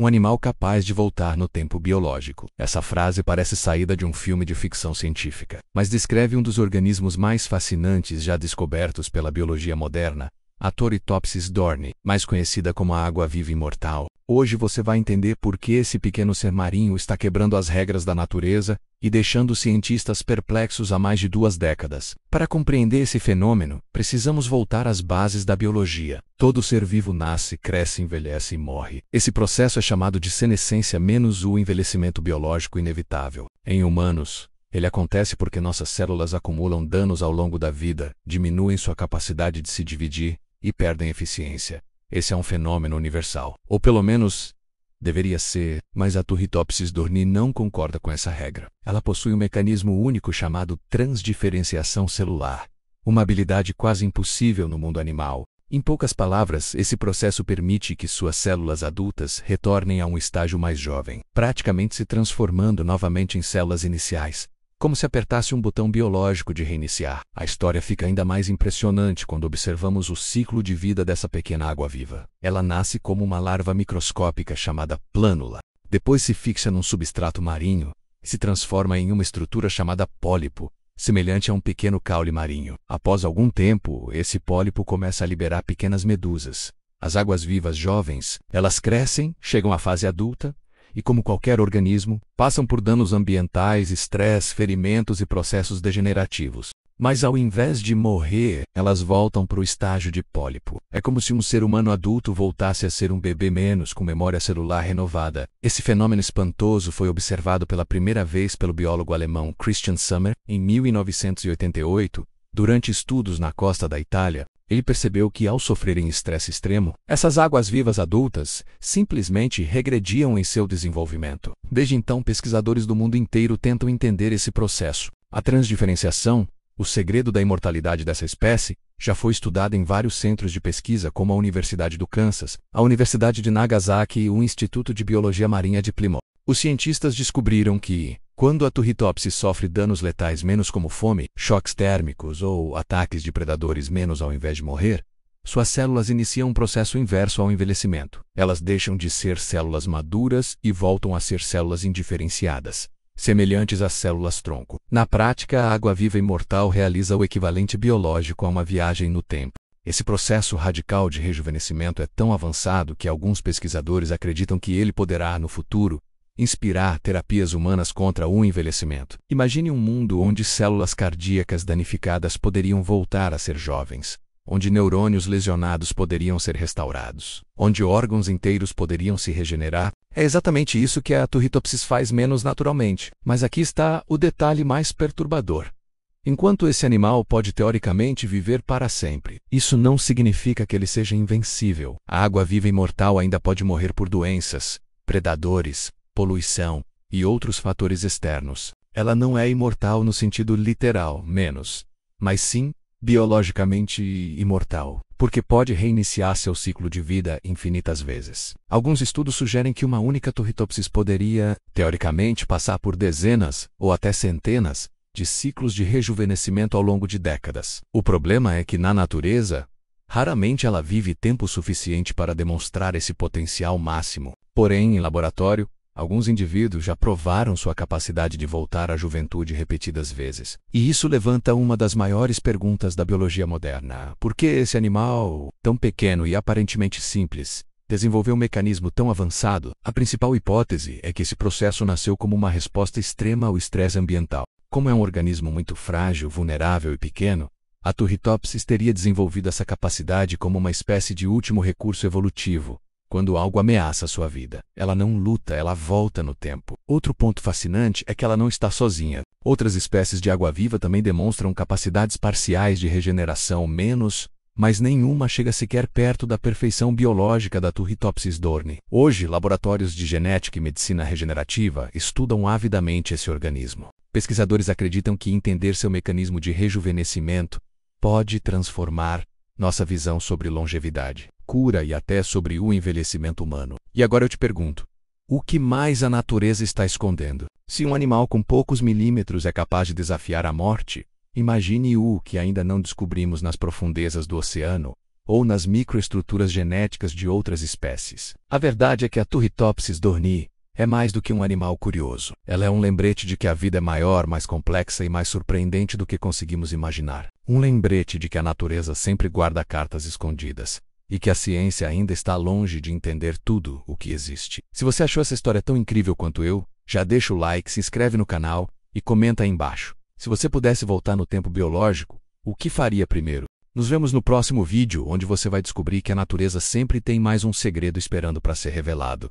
um animal capaz de voltar no tempo biológico. Essa frase parece saída de um filme de ficção científica, mas descreve um dos organismos mais fascinantes já descobertos pela biologia moderna, a Turritopsis dohrnii, mais conhecida como a água-viva imortal. Hoje você vai entender por que esse pequeno ser marinho está quebrando as regras da natureza e deixando os cientistas perplexos há mais de 2 décadas. Para compreender esse fenômeno, precisamos voltar às bases da biologia. Todo ser vivo nasce, cresce, envelhece e morre. Esse processo é chamado de senescência menos o envelhecimento biológico inevitável. Em humanos, ele acontece porque nossas células acumulam danos ao longo da vida, diminuem sua capacidade de se dividir e perdem eficiência. Esse é um fenômeno universal. Ou pelo menos, deveria ser, mas a Turritopsis dohrnii não concorda com essa regra. Ela possui um mecanismo único chamado transdiferenciação celular, uma habilidade quase impossível no mundo animal. Em poucas palavras, esse processo permite que suas células adultas retornem a um estágio mais jovem, praticamente se transformando novamente em células iniciais, como se apertasse um botão biológico de reiniciar. A história fica ainda mais impressionante quando observamos o ciclo de vida dessa pequena água-viva. Ela nasce como uma larva microscópica chamada plânula. Depois se fixa num substrato marinho e se transforma em uma estrutura chamada pólipo, semelhante a um pequeno caule marinho. Após algum tempo, esse pólipo começa a liberar pequenas medusas. As águas-vivas jovens, elas crescem, chegam à fase adulta, e como qualquer organismo, passam por danos ambientais, estresse, ferimentos e processos degenerativos. Mas ao invés de morrer, elas voltam para o estágio de pólipo. É como se um ser humano adulto voltasse a ser um bebê menos com memória celular renovada. Esse fenômeno espantoso foi observado pela primeira vez pelo biólogo alemão Christian Sommer em 1988, durante estudos na costa da Itália. Ele percebeu que, ao sofrerem estresse extremo, essas águas-vivas adultas simplesmente regrediam em seu desenvolvimento. Desde então, pesquisadores do mundo inteiro tentam entender esse processo. A transdiferenciação, o segredo da imortalidade dessa espécie, já foi estudada em vários centros de pesquisa como a Universidade do Kansas, a Universidade de Nagasaki e o Instituto de Biologia Marinha de Plymouth. Os cientistas descobriram que, quando a Turritopsis sofre danos letais menos como fome, choques térmicos ou ataques de predadores menos ao invés de morrer, suas células iniciam um processo inverso ao envelhecimento. Elas deixam de ser células maduras e voltam a ser células indiferenciadas, semelhantes às células-tronco. Na prática, a água-viva imortal realiza o equivalente biológico a uma viagem no tempo. Esse processo radical de rejuvenescimento é tão avançado que alguns pesquisadores acreditam que ele poderá, no futuro, inspirar terapias humanas contra o envelhecimento. Imagine um mundo onde células cardíacas danificadas poderiam voltar a ser jovens, onde neurônios lesionados poderiam ser restaurados, onde órgãos inteiros poderiam se regenerar. É exatamente isso que a Turritopsis faz menos naturalmente. Mas aqui está o detalhe mais perturbador. Enquanto esse animal pode teoricamente viver para sempre, isso não significa que ele seja invencível. A água-viva imortal ainda pode morrer por doenças, predadores, poluição e outros fatores externos. Ela não é imortal no sentido literal, mas sim biologicamente imortal, porque pode reiniciar seu ciclo de vida infinitas vezes. Alguns estudos sugerem que uma única Turritopsis poderia, teoricamente, passar por dezenas ou até centenas de ciclos de rejuvenescimento ao longo de décadas. O problema é que na natureza, raramente ela vive tempo suficiente para demonstrar esse potencial máximo. Porém, em laboratório, alguns indivíduos já provaram sua capacidade de voltar à juventude repetidas vezes. E isso levanta uma das maiores perguntas da biologia moderna. Por que esse animal, tão pequeno e aparentemente simples, desenvolveu um mecanismo tão avançado? A principal hipótese é que esse processo nasceu como uma resposta extrema ao estresse ambiental. Como é um organismo muito frágil, vulnerável e pequeno, a Turritopsis teria desenvolvido essa capacidade como uma espécie de último recurso evolutivo. Quando algo ameaça a sua vida, ela não luta, ela volta no tempo. Outro ponto fascinante é que ela não está sozinha. Outras espécies de água-viva também demonstram capacidades parciais de regeneração mas nenhuma chega sequer perto da perfeição biológica da Turritopsis dohrnii. Hoje, laboratórios de genética e medicina regenerativa estudam avidamente esse organismo. Pesquisadores acreditam que entender seu mecanismo de rejuvenescimento pode transformar nossa visão sobre longevidade, cura e até sobre o envelhecimento humano. E agora eu te pergunto, o que mais a natureza está escondendo? Se um animal com poucos milímetros é capaz de desafiar a morte, imagine o que ainda não descobrimos nas profundezas do oceano, ou nas microestruturas genéticas de outras espécies. A verdade é que a Turritopsis dohrnii é mais do que um animal curioso. Ela é um lembrete de que a vida é maior, mais complexa e mais surpreendente do que conseguimos imaginar. Um lembrete de que a natureza sempre guarda cartas escondidas e que a ciência ainda está longe de entender tudo o que existe. Se você achou essa história tão incrível quanto eu, já deixa o like, se inscreve no canal e comenta aí embaixo. Se você pudesse voltar no tempo biológico, o que faria primeiro? Nos vemos no próximo vídeo, onde você vai descobrir que a natureza sempre tem mais um segredo esperando para ser revelado.